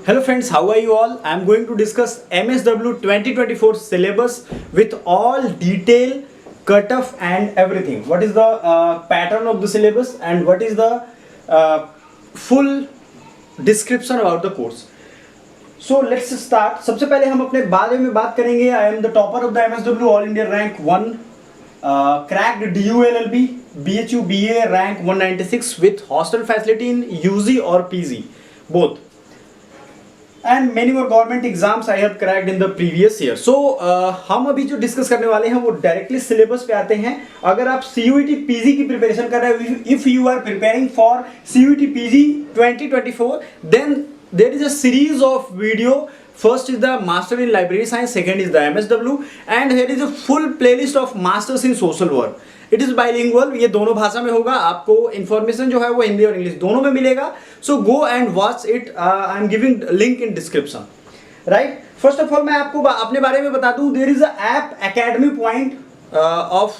Hello friends, how are you all? I am going to discuss MSW 2024 syllabus with all detail, cutoff and everything. What is the pattern of the syllabus and what is the full description about the course. So let's start. सबसे पहले हम अपने बारे में बात करेंगे. I am the topper of the MSW All India Rank 1. Cracked DU LLB, BHU BA rank 196 with hostel facility in UG or PG both. And many more government exams I have cracked in the previous year. So हम अभी जो discuss करने वाले हैं वो directly syllabus पे आते हैं. अगर आप CUET PG की प्रिपरेशन कर रहे हैं, if you are preparing for CUET PG 2024, then there is a series of video. First is the Master in Library Science, second is the MSW, and here is a full playlist of Masters in Social Work. It is bilingual, ये दोनों भाषा में होगा. आपको information जो है वो हिंदी और इंग्लिश दोनों में मिलेगा. So go and watch it. I am giving link in description. Right, first of all मैं आपको अपने बारे में बता दूं. There is a app Academy Point of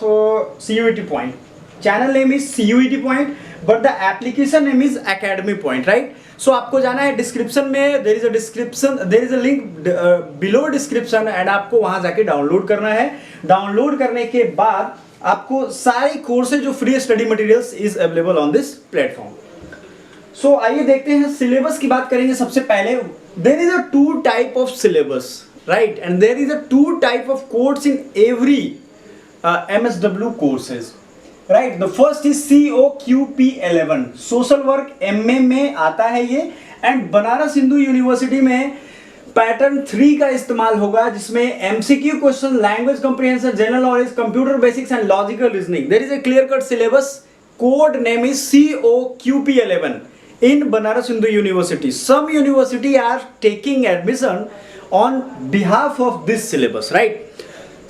CUET point. Channel name is CUET point but the application name is Academy Point. Right, so आपको जाना है डिस्क्रिप्शन में. There is a description, there is a link below description and आपको वहां जाके download करना है. Download करने के बाद आपको सारे कोर्सेज जो free study materials is available on this platform. So आइए देखते हैं, सिलेबस की बात करेंगे. सबसे पहले there is a two type of syllabus, right, and there is a two type of course in every MSW courses. Right, the first is COQP 11 social work MA में आता है ये. एंड बनारस हिंदू यूनिवर्सिटी में पैटर्न 3 का इस्तेमाल होगा जिसमें MCQ question, language comprehension, general knowledge, computer basics and logical reasoning. There is a clear cut syllabus. Code name is COQP 11 in Banaras Hindu university. Some university are taking admission on behalf of this syllabus. Right,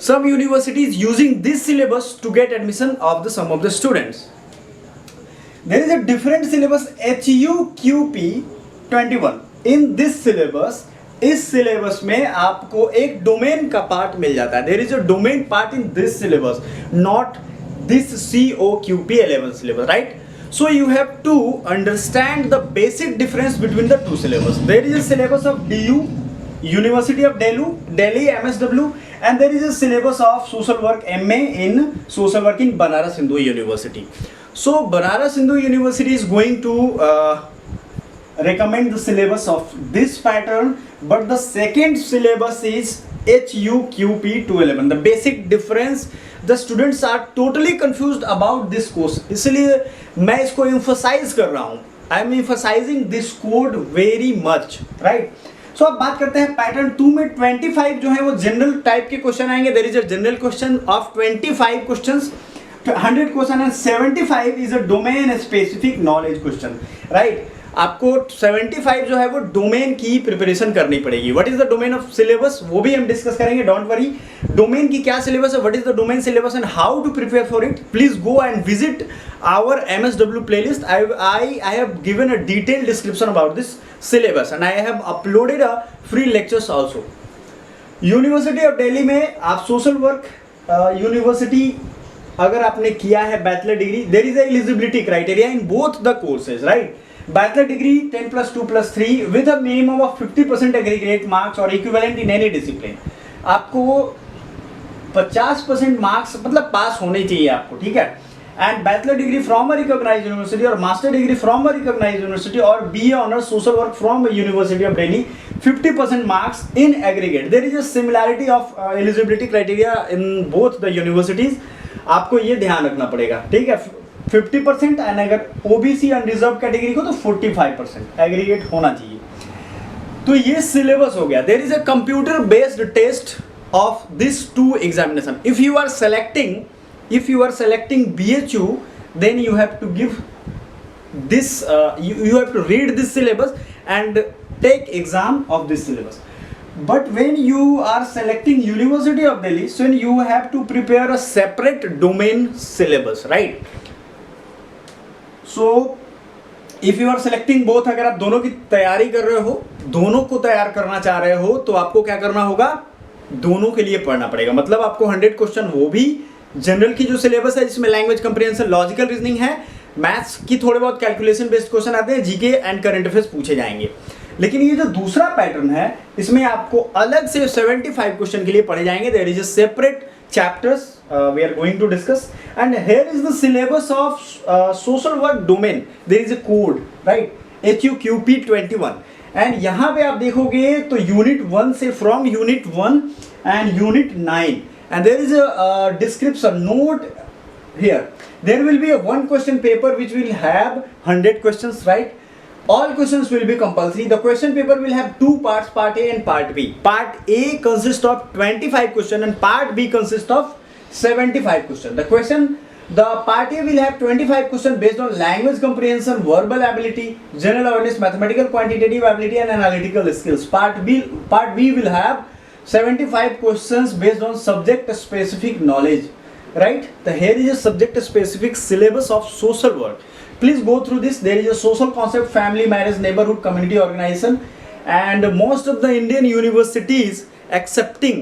some universities using this syllabus to get admission of the some of the students. There is a different syllabus HUQP 21. In this syllabus, इस syllabus में आपको एक domain का part मिल जाता है. There is a domain part in this syllabus, not this COQP 11 syllabus. Right, so you have to understand the basic difference between the two syllabus. There is a syllabus of DU, University of Delhi MSW, and there is a syllabus of social work MA in social work in Banaras Hindu University. So Banaras Hindu University is going to recommend the syllabus of this pattern, but the second syllabus is HUQP 211. The basic difference, the students are totally confused about this course, इसलिए मैं इसको emphasize कर रहा हूँ. I am emphasizing this code very much. Right? So अब बात करते हैं पैटर्न 2 में 25 जो है वो जनरल टाइप के क्वेश्चन आएंगे. There is a general question of 25 questions, 100 question and 75 is a domain specific knowledge question. Right, आपको 75 जो है वो डोमेन की प्रिपरेशन करनी पड़ेगी. What is the domain of syllabus वो भी हम डिस्कस करेंगे. डोंट वरी, डोमेन की क्या सिलेबस है, what is the domain syllabus and how to prepare for it. Please go and visit our MSW playlist. I have given a detailed description about this syllabus and I have uploaded a free lectures also. University of Delhi में आप social work university अगर आपने किया है bachelor degree, there is a eligibility criteria in both the courses. Right, bachelor degree 10+2+3 with a minimum of 50% aggregate marks और equivalent in any discipline. आपको 50% marks मतलब पास होने चाहिए आपको. ठीक है, and bachelor degree from a recognized university or master degree from a recognized university or BA honors social work from a University of Delhi, 50% marks in aggregate. There is a similarity of eligibility criteria in both the universities. आपको ये ध्यान रखना पड़ेगा. ठीक है, 50% and अगर OBC unreserved category को तो 45% एग्रीगेट होना चाहिए. तो ये सिलेबस हो गया. There is a computer based test of this two examination. If you are selecting BHU, then you have to give this, you have to read this syllabus and take exam of this syllabus. But when you are selecting University of Delhi, so you have to prepare a separate domain syllabus, right? So if you are selecting both, अगर आप दोनों की तैयारी कर रहे हो, दोनों को तैयार करना चाह रहे हो, तो आपको क्या करना होगा, दोनों के लिए पढ़ना पड़ेगा. मतलब आपको 100 क्वेश्चन वो भी जनरल की जो सिलेबस है जिसमें लैंग्वेज कंप्रिहेंशन, लॉजिकल रीजनिंग है, मैथ्स की थोड़े बहुत कैलकुलेशन बेस्ड क्वेश्चन आते हैं, जीके एंड करंट अफेयर्स पूछे जाएंगे. लेकिन ये जो दूसरा पैटर्न है इसमें आपको अलग से 75 क्वेश्चन के लिए पढ़े जाएंगे. There is a separate chapters we are going to discuss, and here is the syllabus of social work domain. There is a code, right? HUQP 21, and यहाँ पे आप देखोगे तो यूनिट 1 से from unit 1 and unit 9, and there is a description note here. There will be a one question paper which will have 100 questions, right? All questions will be compulsory. The question paper will have two parts, part A and part B. Part A consists of 25 questions and part B consists of 75 questions. The part A will have 25 questions based on language comprehension, verbal ability, general awareness, mathematical quantitative ability and analytical skills. Part B will have 75 questions based on subject specific knowledge, right? Here is a subject specific syllabus of social work. Please go through this. There is a social concept, family, marriage, neighborhood, community organization, and most of the Indian universities accepting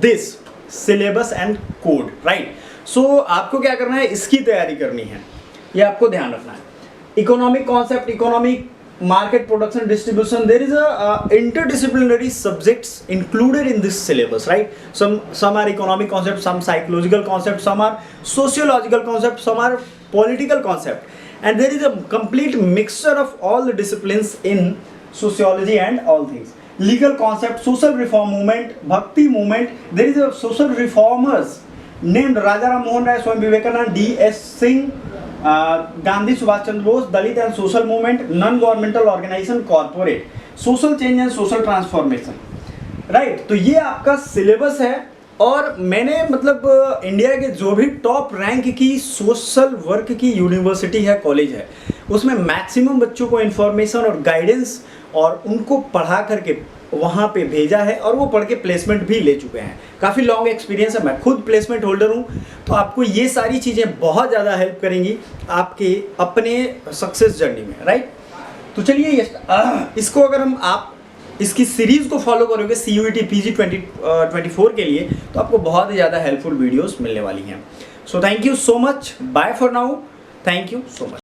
this syllabus and code, right? So आपको क्या करना है, इसकी तैयारी करनी है, ये आपको ध्यान रखना है. Economic concept, economic, market, production, distribution. There is a interdisciplinary subjects included in this syllabus, right? Some are economic concepts, some psychological concepts, some are sociological concepts, some are political concept. And there is a complete mixture of all the disciplines in sociology and all things. Legal concept, social reform movement, bhakti movement. There is a social reformers named Rajaram Mohan Rai, Swami Vivekananda, D.S. Singh, Gandhi, Subhash Chandra Bose, Dalit and social movement, non-governmental organization, corporate, social change and social transformation. Right? तो ये आपका syllabus है. और मैंने मतलब India के जो भी टॉप रैंक की सोशल वर्क की यूनिवर्सिटी है, कॉलेज है, उसमें मैक्सिमम बच्चों को इन्फॉर्मेशन और गाइडेंस और उनको पढ़ा करके वहाँ पे भेजा है और वो पढ़ के प्लेसमेंट भी ले चुके हैं. काफ़ी लॉन्ग एक्सपीरियंस है, मैं खुद प्लेसमेंट होल्डर हूँ, तो आपको ये सारी चीज़ें बहुत ज़्यादा हेल्प करेंगी आपके अपने सक्सेस जर्नी में, राइट? तो चलिए इसको अगर आप इसकी सीरीज़ को फॉलो करोगे CUET PG 2024 के लिए, तो आपको बहुत ही ज़्यादा हेल्पफुल वीडियोस मिलने वाली हैं. So thank you so much. Bye for now. Thank you so much.